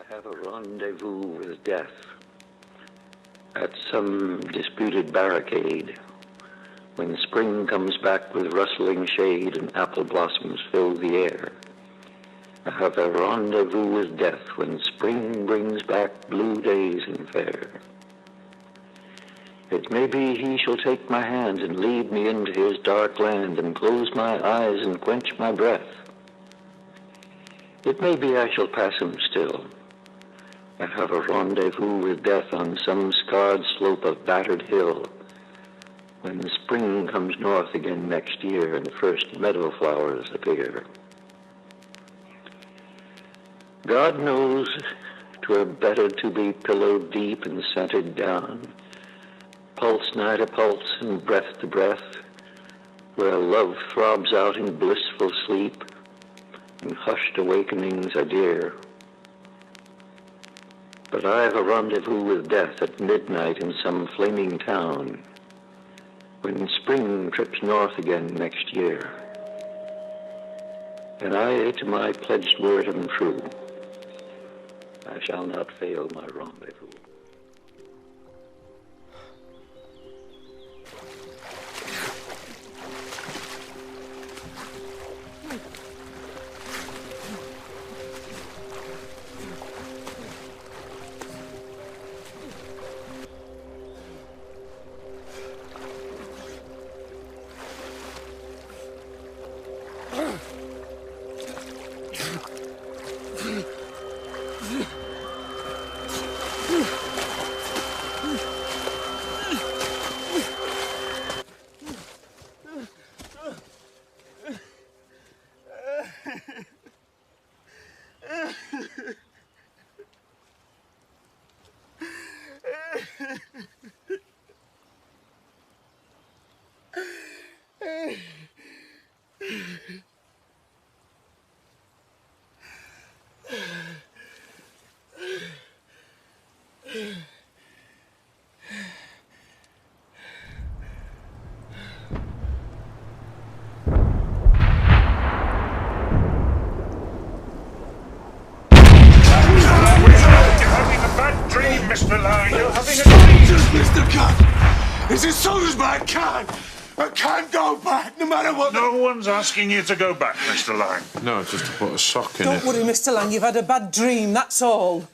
have a rendezvous with death at some disputed barricade. When spring comes back with rustling shade and apple blossoms fill the air. I have a rendezvous with death when spring brings back blue days and fair. It may be he shall take my hand and lead me into his dark land and close my eyes and quench my breath. It may be I shall pass him still. I have a rendezvous with death on some scarred slope of battered hill. When the spring comes north again next year and the first meadow flowers appear. God knows 'twere better to be pillowed deep and centered down, pulse nigh to pulse and breath to breath, where love throbs out in blissful sleep and hushed awakenings are dear. But I have a rendezvous with death at midnight in some flaming town, when spring trips north again next year. And I, to my pledged word, am true. I shall not fail my rendezvous. Mr. Lang, you're having a dream! Mr. Gunn! It's as soon as I can! I can't go back, no matter what... No one's asking you to go back, Mr. Lang. No, just to put a sock in Don't it. worry, Mr. Lang, you've had a bad dream, that's all.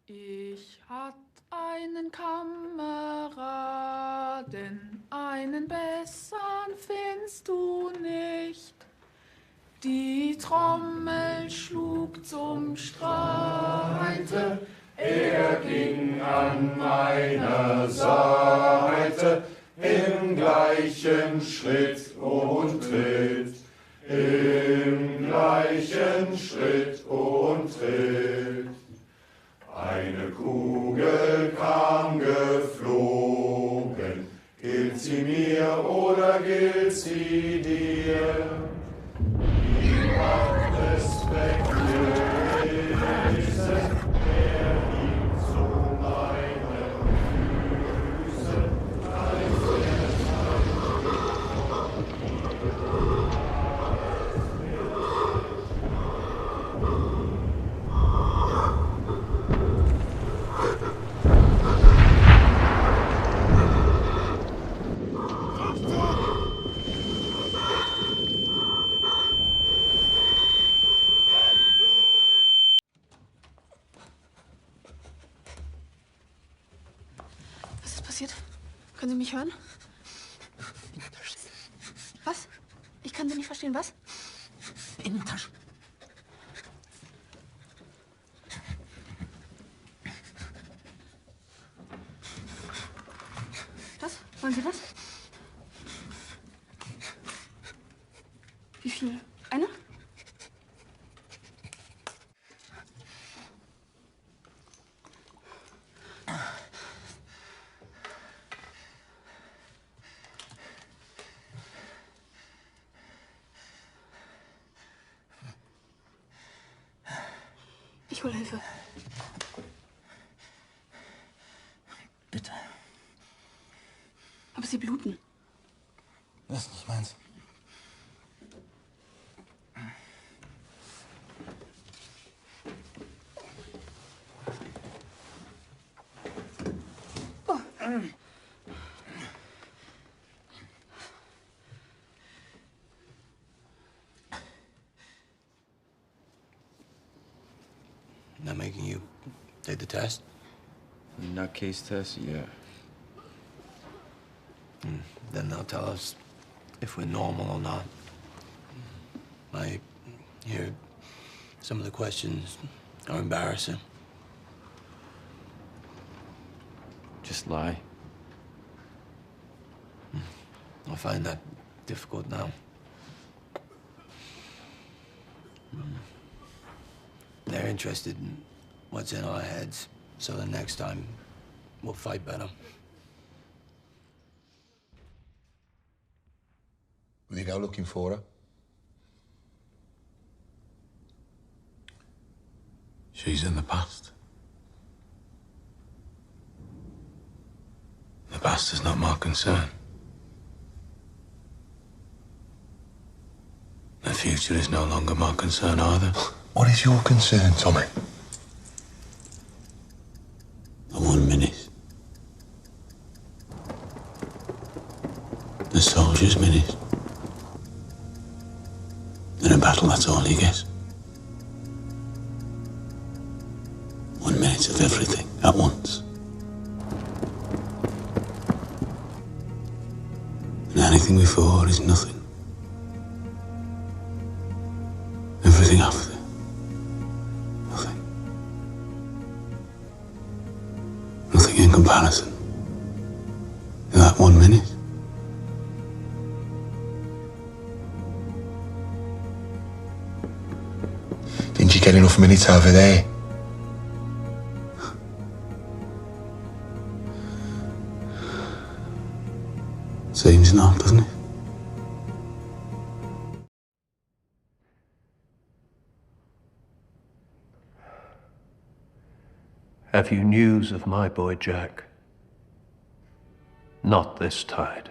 Ich hatt einen Kameraden, einen bessern findest du nicht. Die Trommel schlug zum Streite, er ging an meiner Seite, im gleichen Schritt und Tritt, im gleichen Schritt und Tritt. Eine Kugel kam geflogen, gilt sie mir oder gilt sie dir? Die Macht des Weggewissen, der liegt zu meinen Füßen, als Was ist passiert? Können Sie mich hören? Was? Ich kann Sie nicht verstehen, was? Innentasche. Was? Wollen Sie was? Wie viel? Eine? Ich hol Hilfe. Bitte. Aber Sie bluten. Not making you take the test? Nutcase test, yeah. Then they'll tell us if we're normal or not. I hear some of the questions are embarrassing. Just lie. I find that difficult now. They're interested in what's in our heads, so the next time we'll fight better. Will you go looking for her? She's in the past. The past is not my concern. The future is no longer my concern either. What is your concern, Tommy? The 1 minute. The soldier's minute. In a battle, that's all you get. 1 minute of everything at once. And anything before is nothing. Everything after. Nothing. Nothing in comparison to that 1 minute. Didn't you get enough minutes over there? Seems not, doesn't it? Have you news of my boy Jack? Not this tide.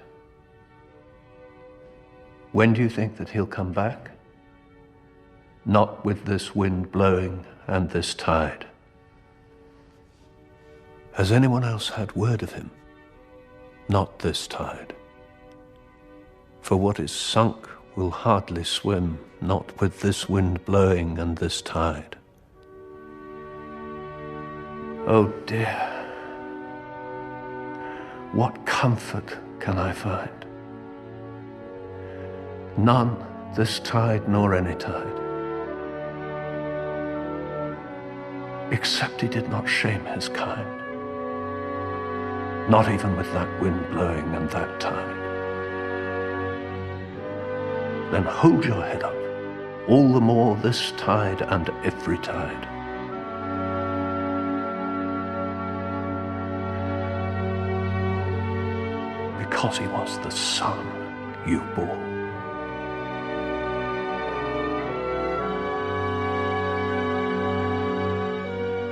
When do you think that he'll come back? Not with this wind blowing and this tide. Has anyone else had word of him? Not this tide. For what is sunk will hardly swim, not with this wind blowing and this tide. Oh dear, what comfort can I find? None this tide nor any tide. Except he did not shame his kind. Not even with that wind blowing and that tide. Then hold your head up, all the more this tide and every tide. Because he was the son you bore.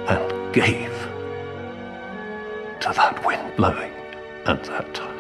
And gave to that wind blowing and that tide.